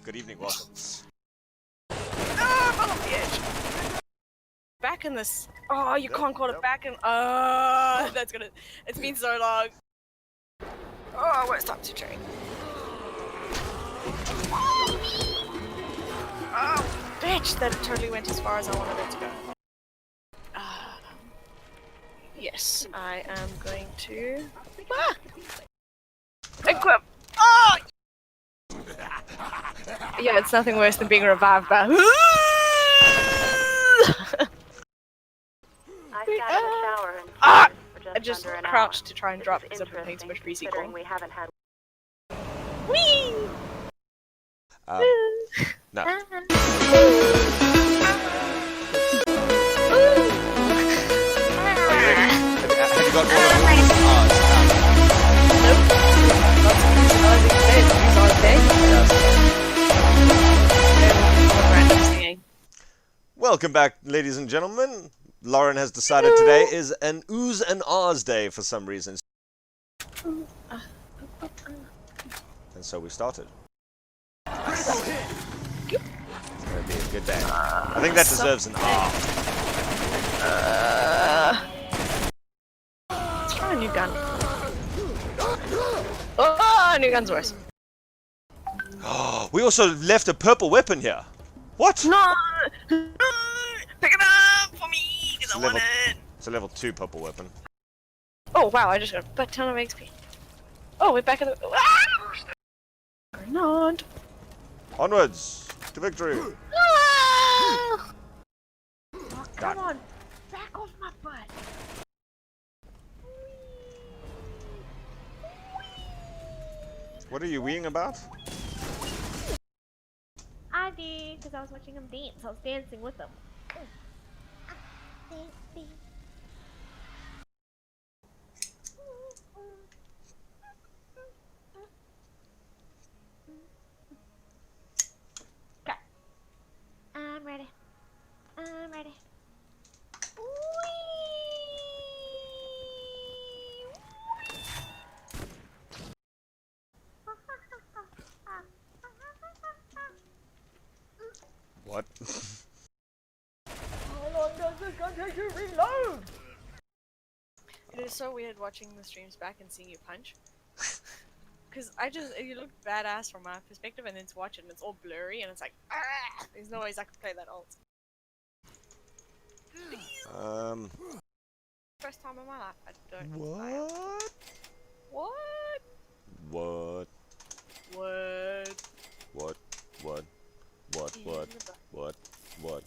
Good evening, welcome. Ah, I'm off the edge. Back in this. Oh, you can't call it back in. That's gonna. It's been so long. Oh, where's time to train? Oh, bitch! That totally went as far as I wanted it to go. Yes, I am going to. Equip. Oh! Yeah, it's nothing worse than being revived by. I sat in the shower and Ah! for just I just under an crouched hour. to try and This drop is because I've been playing so much interesting, BC considering Core. we haven't had. Whee! No. Have you got all of Welcome back, ladies and gentlemen. Lauren has decided today is an oohs and ahs day for some reason. And so we started. It's going to be a good day. I think that deserves an ah. Let's try a new gun. Oh, new gun's worse. We also left a purple weapon here. What? No! Pick it up for me, because I want it. It's a level 2 purple weapon. Oh wow, I just got a butt ton of XP. Oh, we're back in the. Ah! Not. Onwards to victory. Ah! Oh, come on, back off my butt. What are you weeing about? I did, because I was watching them dance. I was dancing with them. Okay. I'm ready. I'm ready. What? How long does this gun take to reload? It is so weird watching the streams back and seeing you punch. Because you look badass from my perspective, and then to watch it and it's all blurry and it's like, ah! There's no ways I could play that ult. First time in my life, I don't. What? What? What? What? What? What? What? What? What? What?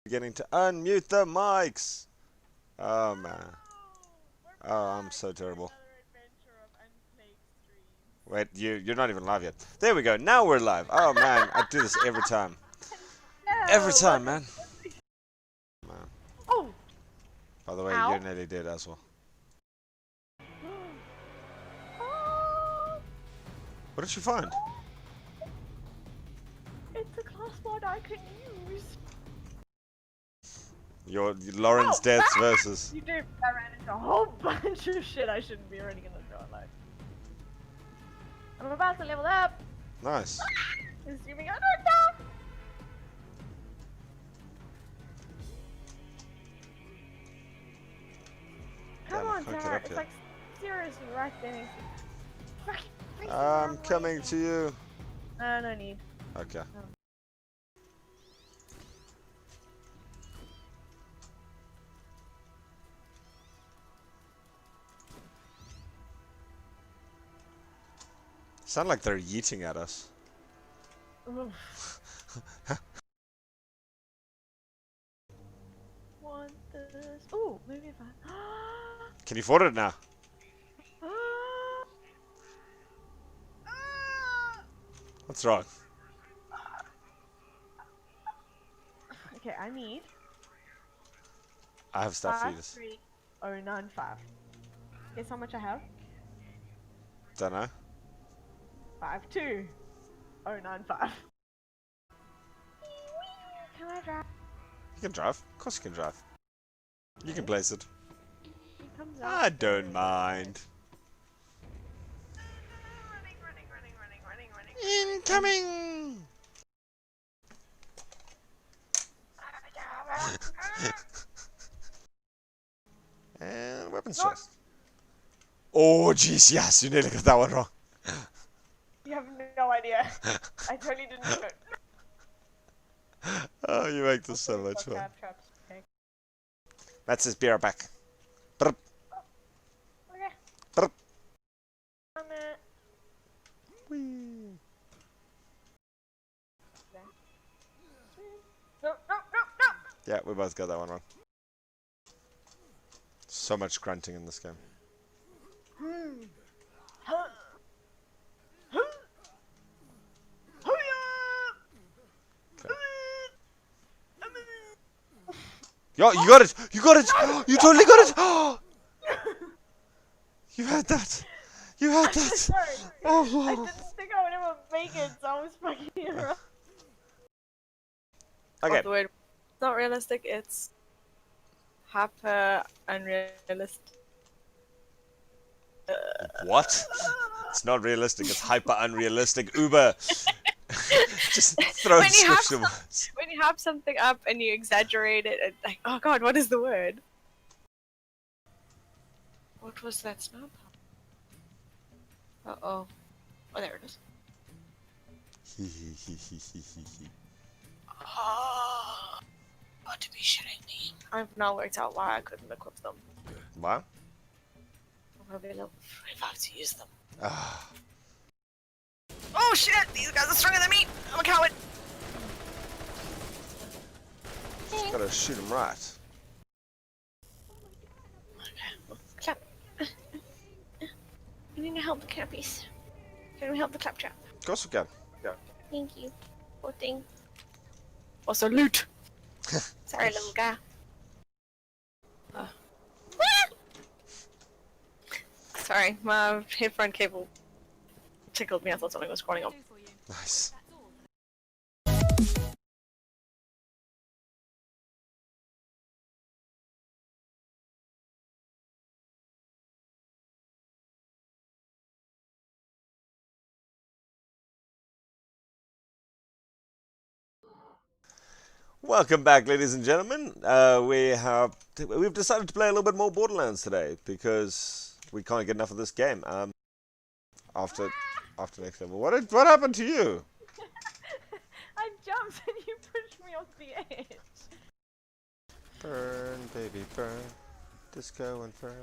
Beginning to unmute the mics. Oh man. Oh, I'm so terrible. Wait, you're not even live yet. There we go. Now we're live. Oh man, I do this every time. Every time, man. Oh! By the way, Ow. you're nearly dead as well. What did you find? It's a class mod I can use. Your Lauren's deaths versus. You do. I ran into a whole bunch of shit I shouldn't be running in this real life. I'm about to level up. Nice. Assuming I don't die. on, Can't get Sarah. up It's here. like seriously right there next to you. Fucking I'm run away. coming to you. No need. Okay. Sound like they're yeeting at us. Oof. Want this? Ooh, maybe if I. Can you afford it now? What's wrong? Okay, I need I have stuff for you. 53095. Guess how much I have? Don't know. 52095. Can I drive? You can drive. Of course you can drive. You can place it. He comes out. I don't mind. Running. Incoming! And weapons chest. Oh jeez, yes, you nearly got that one wrong. You have no idea. I totally didn't know. Oh, you make this so much fun. Traps. Okay. That's his beer back. Brr, Okay. brr. On it. Whee. No. Yeah, we both got that one wrong. So much grunting in this game. Yo, you got it! You got it! You totally got it! You had that! You had that! Sorry. I Oh. didn't think I would ever make it, so I was fucking it around. Okay. The word. It's not realistic. It's hyper unrealistic. What? It's not realistic. It's hyper unrealistic. Uber. Just throw When you have description words. When you have something up and you exaggerate it, and like, oh god, what is the word? What was that snap? Uh-oh. Oh, there it is. Oh, got to be shitting me. I've now worked out why I couldn't equip them. What? I'm gonna be level 45 to use them. Ah. Oh shit! These guys are stronger than me! I'm a coward! Just gotta shoot him right. Clap. We need to help the cappies. Can we help the claptrap? Of course we can. Thank you. Poor thing. Also loot! Sorry, little guy. Sorry, my headphone cable tickled me. I thought something was crawling up. Nice. Welcome back, ladies and gentlemen. We've decided to play a little bit more Borderlands today because we can't get enough of this game. After next level, what happened to you? I jumped and you pushed me off the edge. Burn, baby, burn. Disco Inferno.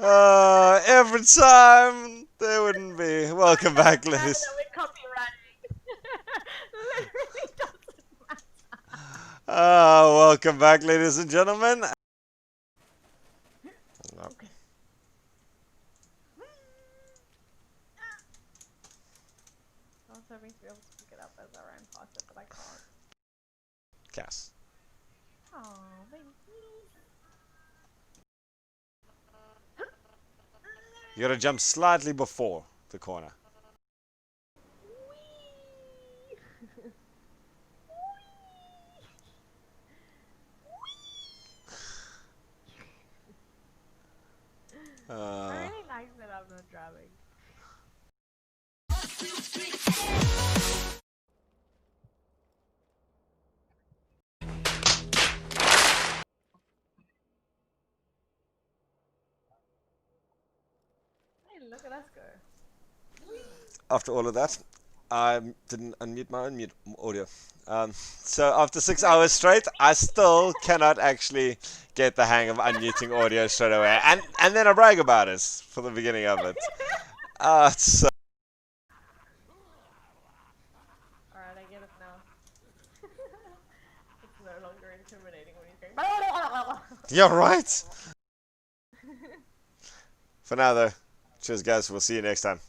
Every time they wouldn't be. Welcome back, ladies. We're copywriting. Literally doesn't matter. Welcome back, ladies and gentlemen. Okay. I was hoping to be able to pick it up as I ran past it, but I can't. Cass. Oh, baby. You gotta jump slightly before the corner. I really like that I'm not driving. Hey, look at us go. After all of that, I didn't unmute my own audio. So after 6 hours straight, I still cannot actually get the hang of unmuting audio straight away. And then I brag about it for the beginning of it. It's so... Alright, I get it now. It's no longer intimidating when he's going. You're right. For now, though, cheers, guys. We'll see you next time.